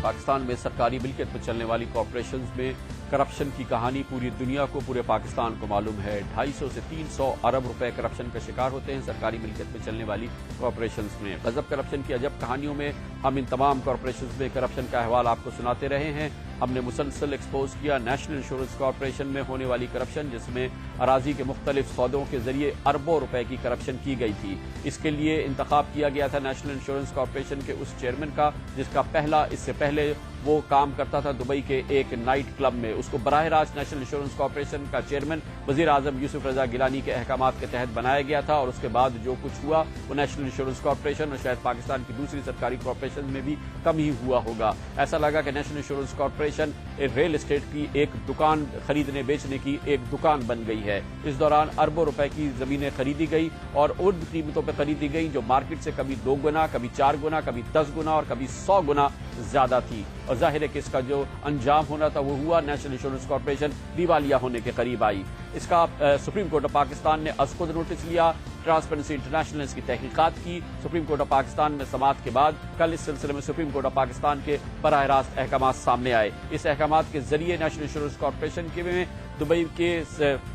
पाकिस्तान में सरकारी मिल्कियत में चलने वाली कॉरपोरेशंस में करप्शन की कहानी पूरी दुनिया को, पूरे पाकिस्तान को मालूम है। 250 से 300 अरब रुपए करप्शन का शिकार होते हैं सरकारी मिल्कियत में चलने वाली कॉरपोरेशंस में। गजब करप्शन की अजब कहानियों में हम इन तमाम कॉरपोरेशंस में करप्शन का अहवाल आपको सुनाते रहे हैं। हमने मुसलसल एक्सपोज किया नेशनल इंश्योरेंस कॉरपोरेशन में होने वाली करप्शन, जिसमें अराजी के मुख्तलिफ सौदों के जरिए अरबों रुपए की करप्शन की गई थी। इसके लिए इंतखाब किया गया था नेशनल इंश्योरेंस कॉरपोरेशन के उस चेयरमैन का जिसका इससे पहले वो काम करता था दुबई के एक नाइट क्लब में। उसको बराह रास्त नेशनल इंश्योरेंस कॉरपोरेशन का चेयरमैन वजीर आजम यूसुफ रजा गिलानी के अहकामात के तहत बनाया गया था, और उसके बाद जो कुछ हुआ वो नेशनल इंश्योरेंस कॉरपोरेशन और शायद पाकिस्तान की दूसरी सरकारी कॉरपोरेशन में भी कम ही हुआ होगा। ऐसा लगा कि national insurance corporation real estate की एक दुकान खरीदने बेचने की एक दुकान बन गई है। इस दौरान अरबों रुपए की जमीनें खरीदी गई और उन कीमतों पर खरीदी गई जो मार्केट से कभी 2 गुना, कभी 4 गुना, कभी 10 गुना और कभी 100 गुना ज्यादा थी। और जाहिर है कि इसका जो अंजाम होना था वो हुआ, नेशनल इंश्योरेंस कॉरपोरेशन दिवालिया होने के करीब आई। इसका सुप्रीम कोर्ट ऑफ पाकिस्तान ने अज़ खुद नोटिस लिया। ट्रांसपेरेंसी इंटरनेशनल ने इसकी तहकीकात की। सुप्रीम कोर्ट ऑफ पाकिस्तान में समाअत के बाद कल इस सिलसिले में सुप्रीम कोर्ट ऑफ पाकिस्तान के बराह रास्त अहकामात सामने आए। इस अहकामात के जरिए नेशनल इंश्योरेंस कॉरपोरेशन के में दुबई के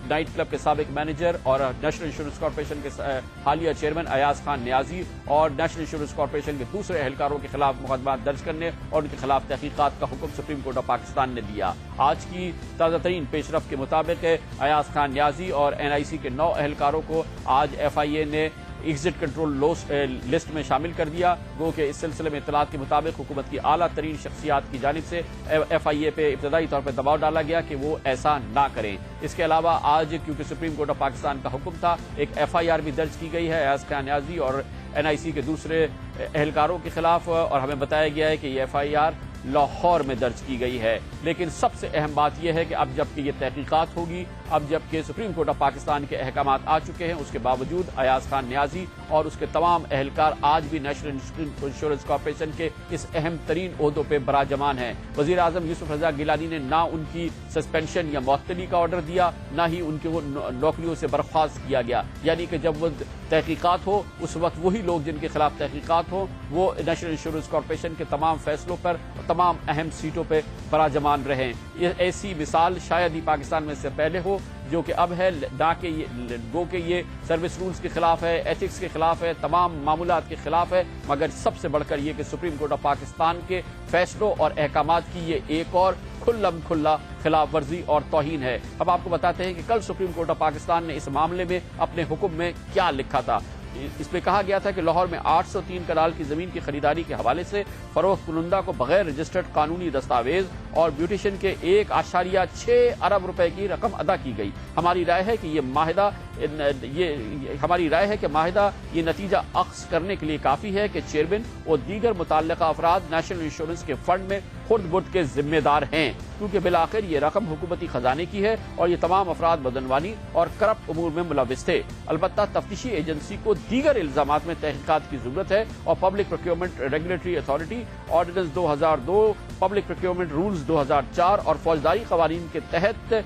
नाइट क्लब के साबिक मैनेजर और नेशनल इंश्योरेंस कॉरपोरेशन के हालिया चेयरमैन अयाज खान न्याजी और नेशनल इंश्योरेंस कॉरपोरेशन के दूसरे एहलकारों के खिलाफ मुकदमा दर्ज करने और उनके खिलाफ तहकीकात का हुक्म सुप्रीम कोर्ट ऑफ पाकिस्तान ने दिया। आज की ताज़ा तरीन पेशरफ के मुताबिक अयाज खान न्याजी और NIC के 9 एहलकारों को आज FIA ने एग्जिट कंट्रोल लिस्ट में शामिल कर दिया। गो के इस सिलसिले में इत्तलात के मुताबिक हुकूमत की आला तरीन शख्सियात की जानिब से FIA पे इब्तदाई तौर पर दबाव डाला गया कि वो ऐसा ना करें। इसके अलावा आज क्योंकि सुप्रीम कोर्ट ऑफ पाकिस्तान का हुक्म था, एक FIR भी दर्ज की गई है अयाज खान न्याजी और NIC के दूसरे एहलकारों के खिलाफ, और हमें बताया गया है कि ये FIR लाहौर में दर्ज की गई है। लेकिन सबसे अहम बात यह है कि अब जबकि ये तहकीकात होगी, अब जबकि सुप्रीम कोर्ट ऑफ पाकिस्तान के अहकामात आ चुके हैं, उसके बावजूद अयाज खान न्याजी और उसके तमाम एहलकार आज भी नेशनल इंश्योरेंस कॉरपोरेशन के इस अहम तरीन ओहदों पर बराजमान हैं। वजीर आजम यूसुफ रजा गिलानी ने ना उनकी सस्पेंशन या मुअत्तली का ऑर्डर दिया, ना ही उनके नौकरियों से बर्खास्त किया गया। यानी कि जब वो तहकीकात हो उस वक्त वही लोग जिनके खिलाफ तहकीकात हो वो नेशनल इंश्योरेंस कॉरपोरेशन के तमाम फैसलों पर, तमाम अहम सीटों पर बराजमान रहें। ये ऐसी मिसाल शायद ही पाकिस्तान में से पहले हो जो कि अब है, ना कि गो के ये सर्विस रूल्स के खिलाफ है, एथिक्स के खिलाफ है, तमाम मामूलात के खिलाफ है, मगर सबसे बढ़कर ये कि सुप्रीम कोर्ट ऑफ पाकिस्तान के फैसलों और अहकामात की ये एक और खुल्लम खुल्ला खिलाफ वर्जी और तौहीन है। अब आपको बताते हैं कि कल सुप्रीम कोर्ट ऑफ पाकिस्तान ने इस मामले में अपने हुक्म में क्या लिखा था। इसमें कहा गया था कि लाहौर में 803 कनाल की जमीन की खरीदारी के हवाले से फरोख्त कुनंदा को बगैर रजिस्टर्ड कानूनी दस्तावेज और ब्यूटिशियन के 1.6 अरब रुपए की रकम अदा की गई। हमारी राय है कि माहिदा ये नतीजा अख्स करने के लिए काफी है कि चेयरमैन और दीगर मुतल्लिका अफराद नेशनल इंश्योरेंस के फंड में खुद बुद के जिम्मेदार हैं, क्योंकि बिलाखिर ये रकम हुकूमती खजाने की है और ये तमाम अफराद बदनवानी और करप्ट उमूर में मुलविस थे। अलबत्ता तफ्तीशी एजेंसी को दीगर इल्जामात में तहकीकात की जरूरत है और public procurement regulatory authority ordinance 2002, public procurement rules 2004 और फौजदारी कवानीन के तहत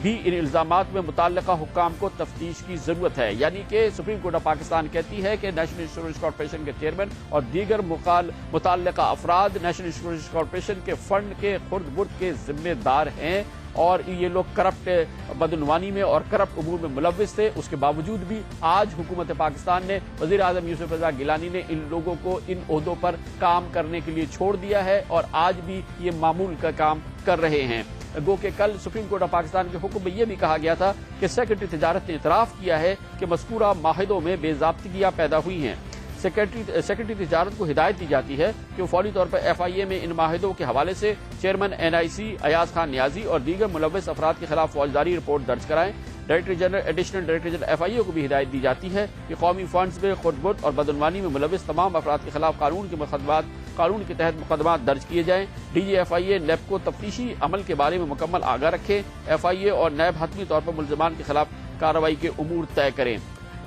भी इन इल्जामात में मुतल्लिका हुक्काम को तफ्तीश की जरूरत है। यानी कि सुप्रीम कोर्ट ऑफ पाकिस्तान कहती है कि नेशनल इंश्योरेंस कॉरपोरेशन के चेयरमैन और दीगर मुतल्लिका अफराद नेशनल इंश्योरेंस कॉरपोरेशन के फंड के खुर्द बुर्द के जिम्मेदार हैं और ये लोग करप्ट बदनवानी में और करप्ट उमूर में मुलविस थे। उसके बावजूद भी आज हुकूमत पाकिस्तान ने, वजीर आजम यूसुफ रजा गिलानी ने इन लोगों को इन ओहदों पर काम करने के लिए छोड़ दिया है और आज भी ये मामूल का काम कर रहे हैं। गो के कल सुप्रीम कोर्ट ऑफ पाकिस्तान के हुक्म में यह भी कहा गया था कि सेक्रेटरी तिजारत ने इतराफ किया है कि मज़कूरा माहिदों में बेज़ाब्तिगियां पैदा हुई हैं। सेक्रेटरी तिजारत को हिदायत दी जाती है कि वो फौरी तौर पर FIA में इन माहिदों के हवाले से चेयरमैन NIC अयाज खान न्याजी और दीगर मुलविस अफराद के खिलाफ फौजदारी रिपोर्ट दर्ज कराएं। एडिशनल डायरेक्टर जनरल FIA को भी हिदायत दी जाती है कि कौमी फंड्स में खुदबुद और बदनवानी में मुलविस तमाम अफराद के खिलाफ कानून के तहत मुकदमा दर्ज किए जाएं। DG FIA NEB को तफ्तीशी अमल के बारे में मुकम्मल आगाह रखें। FIA और NEB हतमी तौर पर मुल्ज़िमान के खिलाफ कार्रवाई के उमूर तय करें।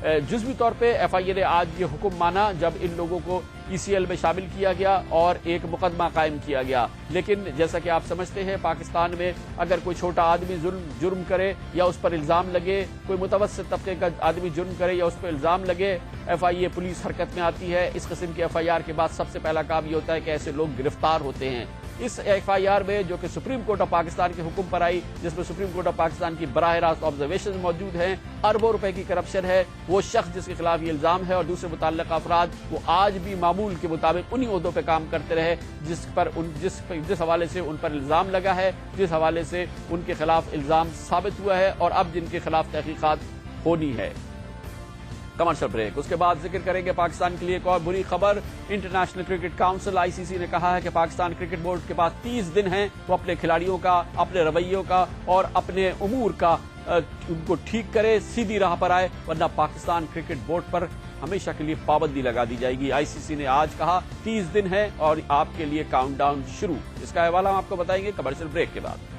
जुज़वी तौर पे FIA ने आज ये हुक्म माना जब इन लोगों को ECL में शामिल किया गया और एक मुकदमा कायम किया गया। लेकिन जैसा कि आप समझते हैं पाकिस्तान में अगर कोई छोटा आदमी जुर्म करे या उस पर इल्ज़ाम लगे, कोई मुतवस्सित तबके का आदमी जुर्म करे या उस पर इल्ज़ाम लगे, FIA पुलिस हरकत में आती है। इस किस्म के FIR के बाद सबसे पहला काम ये होता है कि ऐसे लोग गिरफ्तार होते हैं। इस FIR में जो कि सुप्रीम कोर्ट ऑफ पाकिस्तान के हुक्म पर आई, जिसमें सुप्रीम कोर्ट ऑफ पाकिस्तान की बराह रास्त ऑब्जर्वेशन मौजूद हैं, अरबों रुपए की करप्शन है, वो शख्स जिसके खिलाफ ये इल्जाम है और दूसरे मुतल्लिक़ अफराद वो आज भी मामूल के मुताबिक उन्हीं ओहदों पर काम करते रहे जिस हवाले से उन पर इल्जाम लगा है, जिस हवाले से उनके खिलाफ इल्जाम साबित हुआ है और अब जिनके खिलाफ तहकीकात होनी है। कमर्शियल ब्रेक, उसके बाद जिक्र करेंगे पाकिस्तान के लिए एक और बुरी खबर। इंटरनेशनल क्रिकेट काउंसिल ICC ने कहा है कि पाकिस्तान क्रिकेट बोर्ड के पास 30 दिन हैं वो अपने खिलाड़ियों का, अपने रवैयों का और अपने उमूर का उनको ठीक करे, सीधी राह पर आए, वरना पाकिस्तान क्रिकेट बोर्ड पर हमेशा के लिए पाबंदी लगा दी जाएगी। ICC ने आज कहा 30 दिन है और आपके लिए काउंटडाउन शुरू। इसका हवाला हम आपको बताएंगे कमर्शियल ब्रेक के बाद।